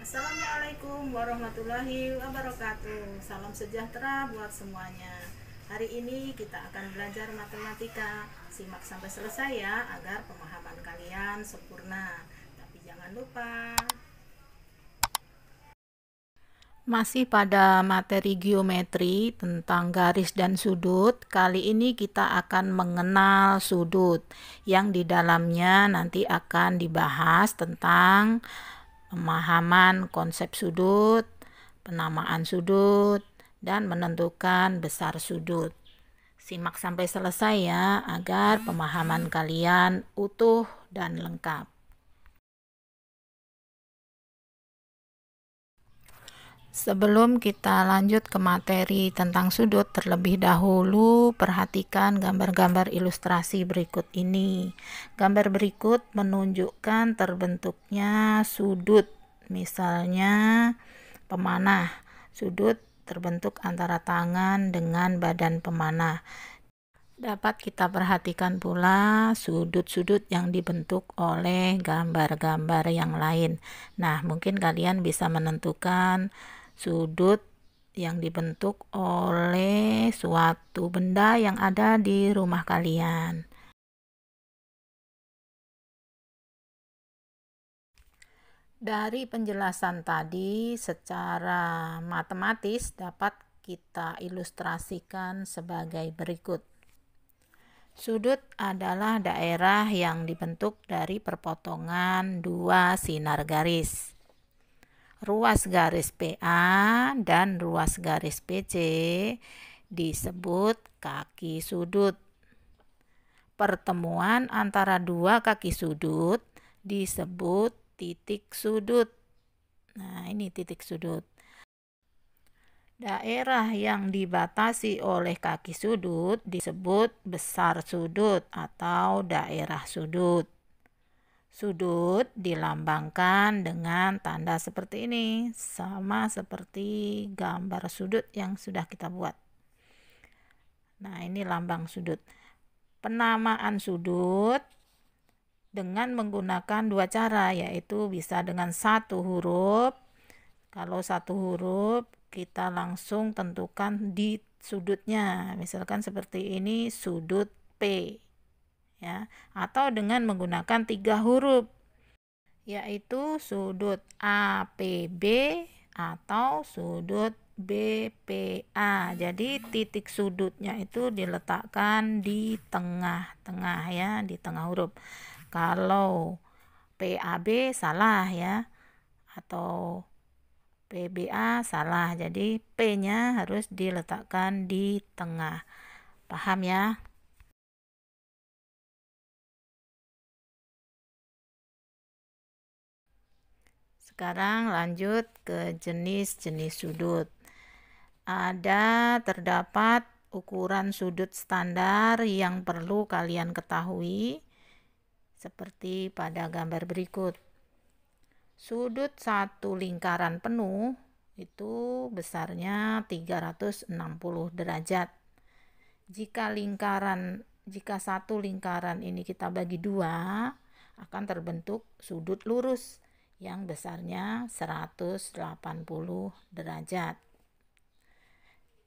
Assalamualaikum warahmatullahi wabarakatuh. Salam sejahtera buat semuanya. Hari ini kita akan belajar matematika. Simak sampai selesai ya, agar pemahaman kalian sempurna. Tapi jangan lupa. Masih pada materi geometri tentang garis dan sudut, kali ini kita akan mengenal sudut, yang di dalamnya nanti akan dibahas tentang pemahaman konsep sudut, penamaan sudut, dan menentukan besar sudut. Simak sampai selesai ya, agar pemahaman kalian utuh dan lengkap. Sebelum kita lanjut ke materi tentang sudut, terlebih dahulu perhatikan gambar-gambar ilustrasi berikut ini. Gambar berikut menunjukkan terbentuknya sudut, misalnya pemanah. Sudut terbentuk antara tangan dengan badan pemanah. Dapat kita perhatikan pula sudut-sudut yang dibentuk oleh gambar-gambar yang lain. Nah, mungkin kalian bisa menentukan sudut yang dibentuk oleh suatu benda yang ada di rumah kalian. Dari penjelasan tadi, secara matematis dapat kita ilustrasikan sebagai berikut. Sudut adalah daerah yang dibentuk dari perpotongan dua sinar garis. Ruas garis PA dan ruas garis PC disebut kaki sudut. Pertemuan antara dua kaki sudut disebut titik sudut. Nah, ini titik sudut. Daerah yang dibatasi oleh kaki sudut disebut besar sudut atau daerah sudut. Sudut dilambangkan dengan tanda seperti ini, sama seperti gambar sudut yang sudah kita buat. Nah, ini lambang sudut. Penamaan sudut dengan menggunakan dua cara, yaitu bisa dengan satu huruf. Kalau satu huruf, kita langsung tentukan di sudutnya, misalkan seperti ini, sudut P ya, atau dengan menggunakan tiga huruf, yaitu sudut APB atau sudut BPA. Jadi titik sudutnya itu diletakkan di tengah-tengah ya, di tengah huruf. Kalau PAB salah ya, atau PBA salah, jadi P-nya harus diletakkan di tengah. Paham ya? Sekarang lanjut ke jenis-jenis sudut. Terdapat ukuran sudut standar yang perlu kalian ketahui, seperti pada gambar berikut. Sudut satu lingkaran penuh itu besarnya 360 derajat. Jika satu lingkaran ini kita bagi dua, akan terbentuk sudut lurus yang besarnya 180 derajat.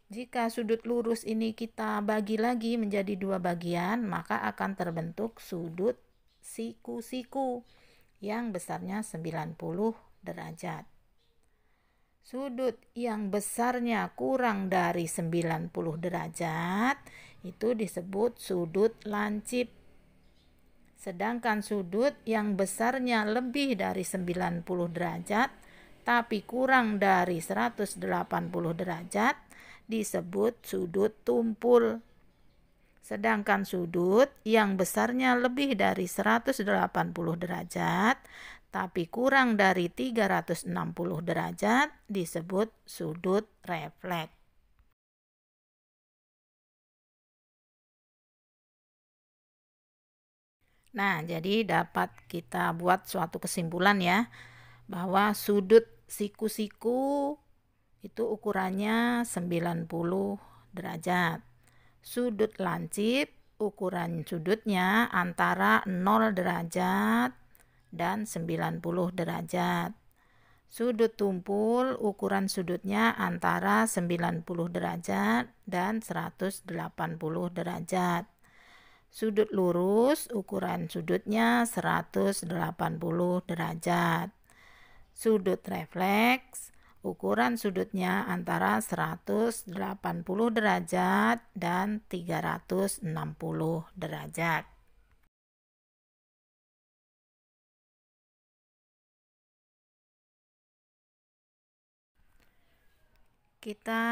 Jika sudut lurus ini kita bagi lagi menjadi dua bagian, maka akan terbentuk sudut siku-siku yang besarnya 90 derajat. Sudut yang besarnya kurang dari 90 derajat itu disebut sudut lancip. Sedangkan sudut yang besarnya lebih dari 90 derajat tapi kurang dari 180 derajat disebut sudut tumpul. Sedangkan sudut yang besarnya lebih dari 180 derajat tapi kurang dari 360 derajat disebut sudut refleks. Nah, jadi dapat kita buat suatu kesimpulan ya, bahwa sudut siku-siku itu ukurannya 90 derajat. Sudut lancip ukuran sudutnya antara 0 derajat dan 90 derajat. Sudut tumpul ukuran sudutnya antara 90 derajat dan 180 derajat. Sudut lurus ukuran sudutnya 180 derajat. Sudut refleks ukuran sudutnya antara 180 derajat dan 360 derajat. Kita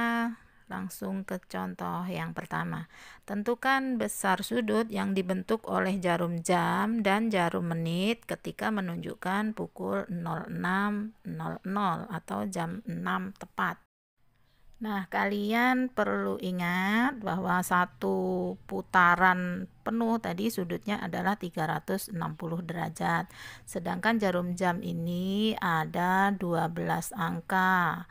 langsung ke contoh yang pertama. Tentukan besar sudut yang dibentuk oleh jarum jam dan jarum menit ketika menunjukkan pukul 06.00 atau jam 6 tepat. Nah, kalian perlu ingat bahwa satu putaran penuh tadi sudutnya adalah 360 derajat. Sedangkan jarum jam ini ada 12 angka.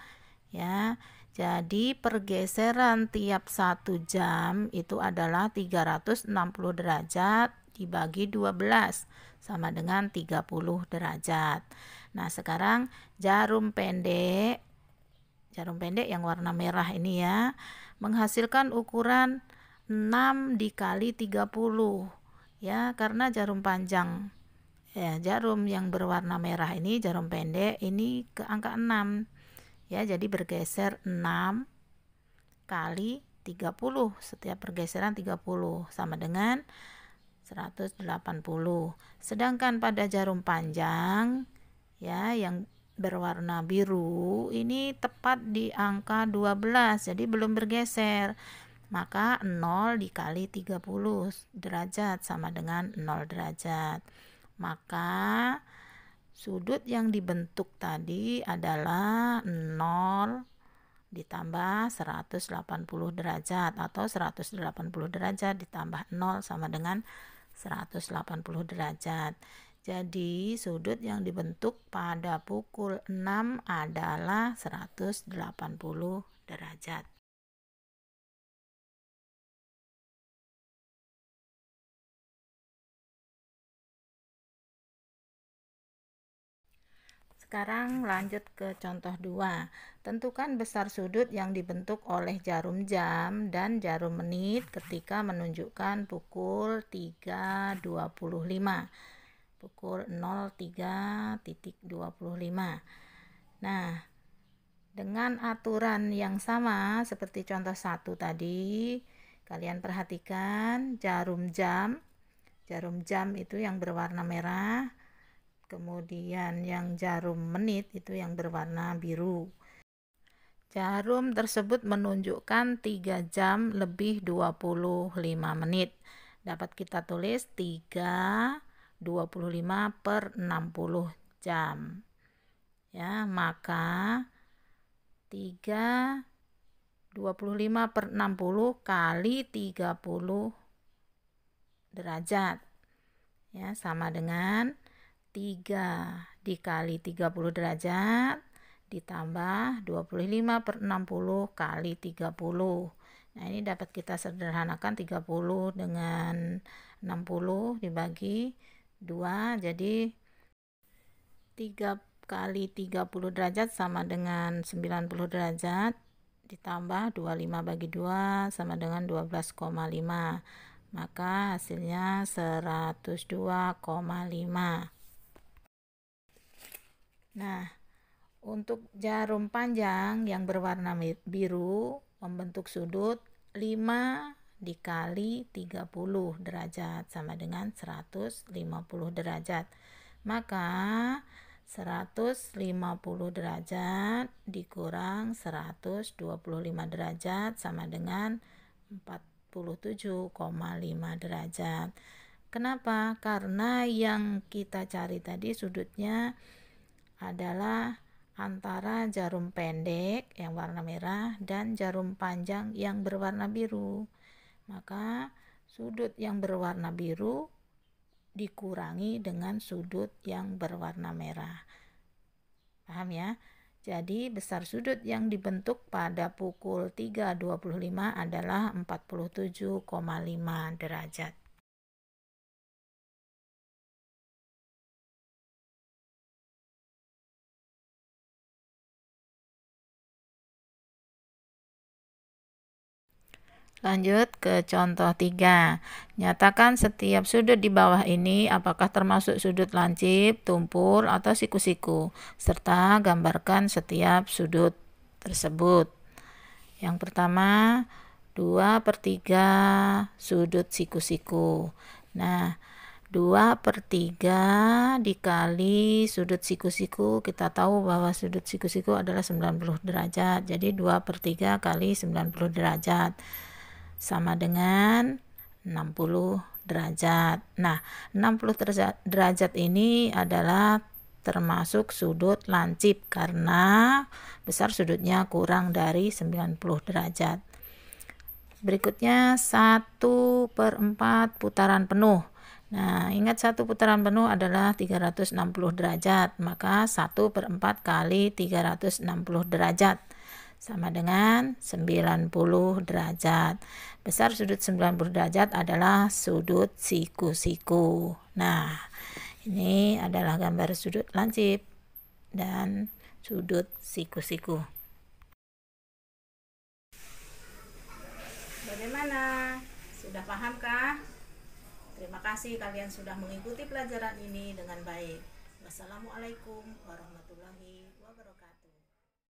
Ya. Jadi pergeseran tiap 1 jam itu adalah 360 derajat dibagi 12 sama dengan 30 derajat. Nah, sekarang jarum pendek yang warna merah ini ya, menghasilkan ukuran 6 dikali 30 ya, karena jarum panjang jarum yang berwarna merah ini, jarum pendek ini ke angka 6 ya, jadi bergeser 6 kali 30, setiap pergeseran 30 sama dengan 180. Sedangkan pada jarum panjang ya yang berwarna biru ini tepat di angka 12, jadi belum bergeser. Maka 0 dikali 30 derajat sama dengan 0 derajat. Maka sudut yang dibentuk tadi adalah 0 ditambah 180 derajat atau 180 derajat ditambah 0 sama dengan 180 derajat. Jadi sudut yang dibentuk pada pukul 6 adalah 180 derajat. Sekarang lanjut ke contoh 2. Tentukan besar sudut yang dibentuk oleh jarum jam dan jarum menit ketika menunjukkan pukul 3.25. Pukul 03.25. Nah, dengan aturan yang sama seperti contoh 1 tadi, kalian perhatikan jarum jam itu yang berwarna merah, kemudian yang jarum menit itu yang berwarna biru. Jarum tersebut menunjukkan 3 jam lebih 25 menit. Dapat kita tulis 3/25 per 60 jam. Ya, maka 3/25 per 60 kali 30 derajat. Ya, sama dengan 3 dikali 30 derajat ditambah 25 per 60 kali 30. Nah, ini dapat kita sederhanakan 30 dengan 60 dibagi 2, jadi 3 kali 30 derajat sama dengan 90 derajat ditambah 25 bagi 2 sama dengan 12,5. Maka hasilnya 102,5. Nah, untuk jarum panjang yang berwarna biru membentuk sudut 5 dikali 30 derajat sama dengan 150 derajat. Maka 150 derajat dikurang 125 derajat sama dengan 47,5 derajat. Kenapa? Karena yang kita cari tadi sudutnya adalah antara jarum pendek yang warna merah dan jarum panjang yang berwarna biru. Maka sudut yang berwarna biru dikurangi dengan sudut yang berwarna merah. Paham ya? Jadi besar sudut yang dibentuk pada pukul 3.25 adalah 47,5 derajat. Lanjut ke contoh 3. Nyatakan setiap sudut di bawah ini apakah termasuk sudut lancip, tumpul, atau siku-siku, serta gambarkan setiap sudut tersebut. Yang pertama, 2/3 sudut siku-siku. Nah, 2/3 dikali sudut siku-siku, kita tahu bahwa sudut siku-siku adalah 90 derajat. Jadi 2/3 kali 90 derajat sama dengan 60 derajat. Nah, 60 derajat ini adalah termasuk sudut lancip karena besar sudutnya kurang dari 90 derajat. Berikutnya 1/4 putaran penuh. Nah, ingat 1 putaran penuh adalah 360 derajat, maka 1/4 kali 360 derajat sama dengan 90 derajat. Besar sudut 90 derajat adalah sudut siku-siku. Nah, ini adalah gambar sudut lancip dan sudut siku-siku. Bagaimana? Sudah pahamkah? Terima kasih kalian sudah mengikuti pelajaran ini dengan baik. Wassalamualaikum warahmatullahi wabarakatuh.